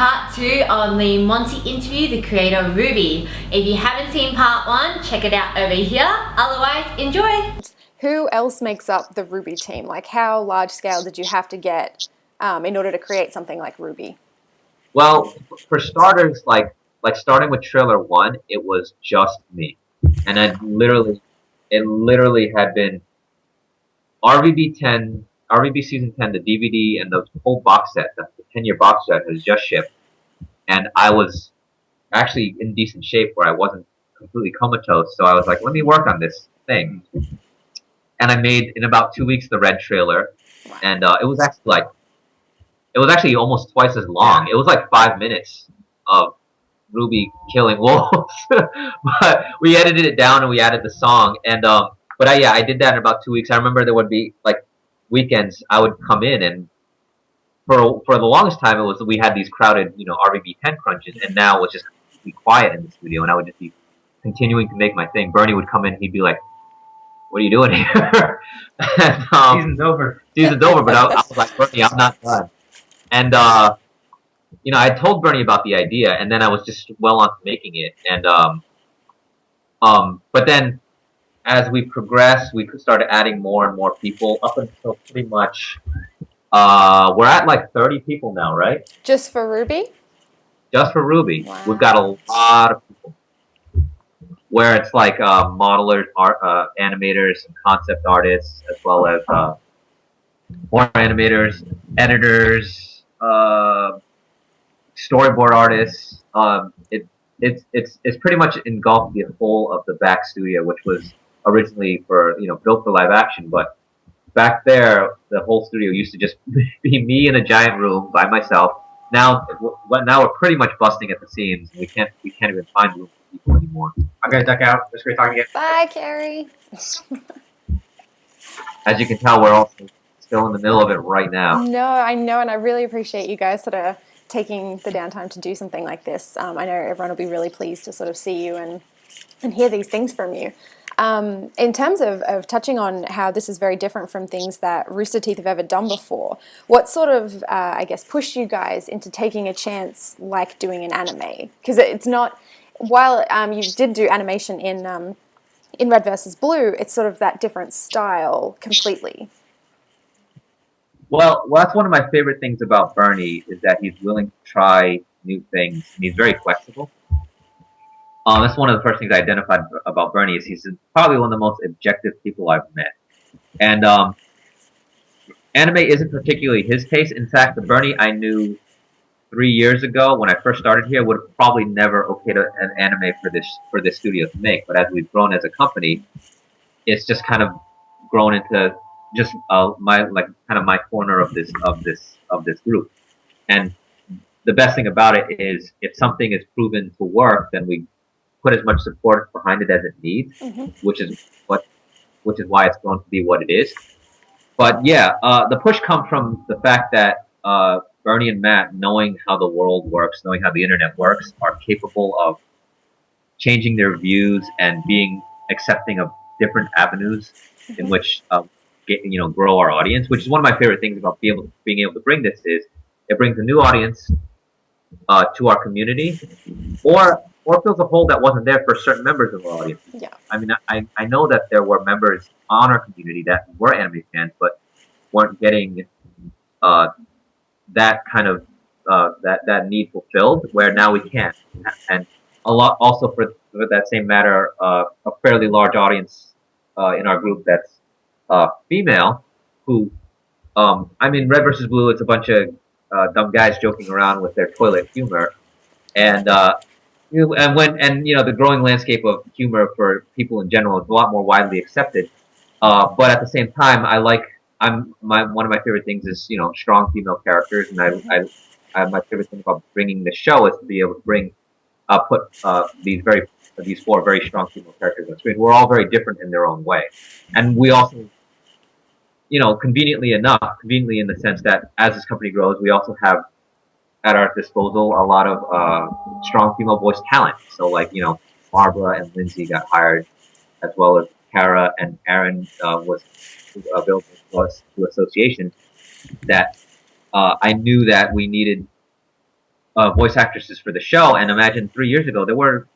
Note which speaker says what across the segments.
Speaker 1: part 2 on the Monty interview, the creator of RWBY. If you haven't seen part 1, check it out over here. Otherwise, enjoy!
Speaker 2: Who else makes up the RWBY team? Like, how large scale did you have to get in order to create something like RWBY?
Speaker 3: Well, for starters, like starting with trailer 1, it was just me, and it literally had been RWBY season 10, the DVD and the whole box set, the 10-year box set has just shipped, and I was actually in decent shape where I wasn't completely comatose, so I was like, let me work on this thing. And I made, in about 2 weeks, the red trailer, and it was actually almost twice as long. It was like 5 minutes of RWBY killing wolves, but we edited it down and we added the song. And but I did that in about 2 weeks. I remember there would be like weekends I would come in, and for the longest time we had these crowded RWBY 10 crunches, and now it was just be quiet in the studio, and I would just be continuing to make my thing. Bernie would come in, he'd be like, what are you doing here? And,
Speaker 4: Season's over.
Speaker 3: But I was like, Bernie, I'm not done. And I told Bernie about the idea, and then I was just well on to making it. And but then as we progressed, we started adding more and more people up until pretty much we're at like 30 people now, right?
Speaker 2: Just for RWBY?
Speaker 3: Just for RWBY.
Speaker 2: Wow.
Speaker 3: We've got a lot of people. Where it's like modelers, animators, and concept artists, as well as more animators, editors, storyboard artists. It's pretty much engulfed the whole of the back studio, which was originally built for live action. But back there, the whole studio used to just be me in a giant room by myself. Now we're pretty much busting at the seams. We can't even find room for people anymore.
Speaker 4: I'm gonna duck out. It's great talking to you.
Speaker 2: Bye, Carrie.
Speaker 3: As you can tell, we're all still in the middle of it right now.
Speaker 2: No, I know, and I really appreciate you guys sort of taking the downtime to do something like this. I know everyone will be really pleased to sort of see you and hear these things from you. In terms of touching on how this is very different from things that Rooster Teeth have ever done before, what sort of, I guess, pushed you guys into taking a chance like doing an anime? Because it's not, while you did do animation in Red vs. Blue, it's sort of that different style completely.
Speaker 3: Well, that's one of my favorite things about Bernie, is that he's willing to try new things, and he's very flexible. That's one of the first things I identified about Bernie, is he's probably one of the most objective people I've met. And anime isn't particularly his taste. In fact, the Bernie I knew 3 years ago when I first started here would have probably never okayed an anime for this studio to make. But as we've grown as a company, it's just kind of grown into just my corner of this group. And the best thing about it is, if something is proven to work, then we put as much support behind it as it needs, which is why it's grown to be what it is. But yeah, the push comes from the fact that Bernie and Matt, knowing how the world works, knowing how the internet works, are capable of changing their views and being accepting of different avenues in which grow our audience. Which is one of my favorite things about being able to bring this, is it brings a new audience to our community, or fills a hole that wasn't there for certain members of our audience.
Speaker 2: Yeah.
Speaker 3: I mean, I know that there were members on our community that were anime fans, but weren't getting that kind of that need fulfilled, where now we can. And a lot also for that same matter, a fairly large audience in our group that's female, who Red vs. Blue, it's a bunch of dumb guys joking around with their toilet humor, and the growing landscape of humor for people in general is a lot more widely accepted. But at the same time, one of my favorite things is strong female characters, and my favorite thing about bringing the show is to be able to put these four very strong female characters on screen. We're all very different in their own way, and we also, conveniently in the sense that as this company grows, we also have at our disposal a lot of strong female voice talent. So Barbara and Lindsay got hired, as well as Kara and Aaron was available to us through association. That I knew that we needed voice actresses for the show. And imagine 3 years ago, there were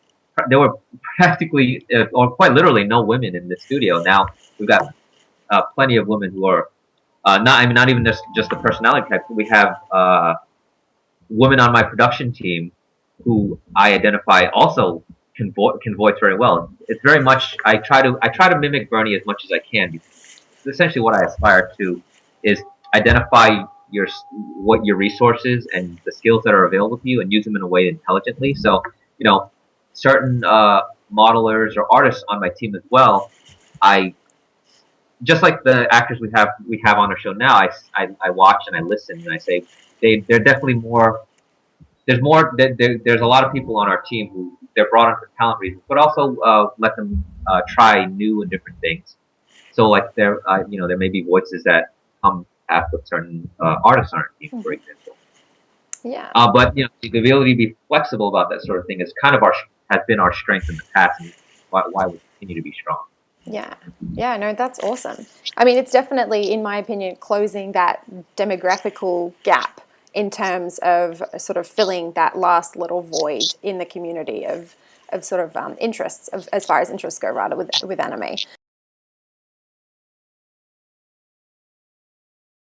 Speaker 3: practically or quite literally no women in the studio. Now we've got plenty of women who are not even just the personality type. We have women on my production team who I identify also can voice very well. It's very much I try to mimic Bernie as much as I can. Because essentially, what I aspire to is identify what your resources and the skills that are available to you and use them in a way intelligently. So, certain modelers or artists on my team as well, I just like the actors we have on our show now. I watch and I listen and I say they're definitely more. There's a lot of people on our team who they're brought on for talent reasons, but also let them try new and different things. So like there may be voices that come past with certain artists on our team, for example.
Speaker 2: Yeah.
Speaker 3: But the ability to be flexible about that sort of thing is kind of has been our strength in the past, and why we continue to be strong.
Speaker 2: Yeah. Yeah, no, that's awesome. I mean, it's definitely, in my opinion, closing that demographical gap in terms of sort of filling that last little void in the community of sort of interests, as far as interests go, rather, with anime.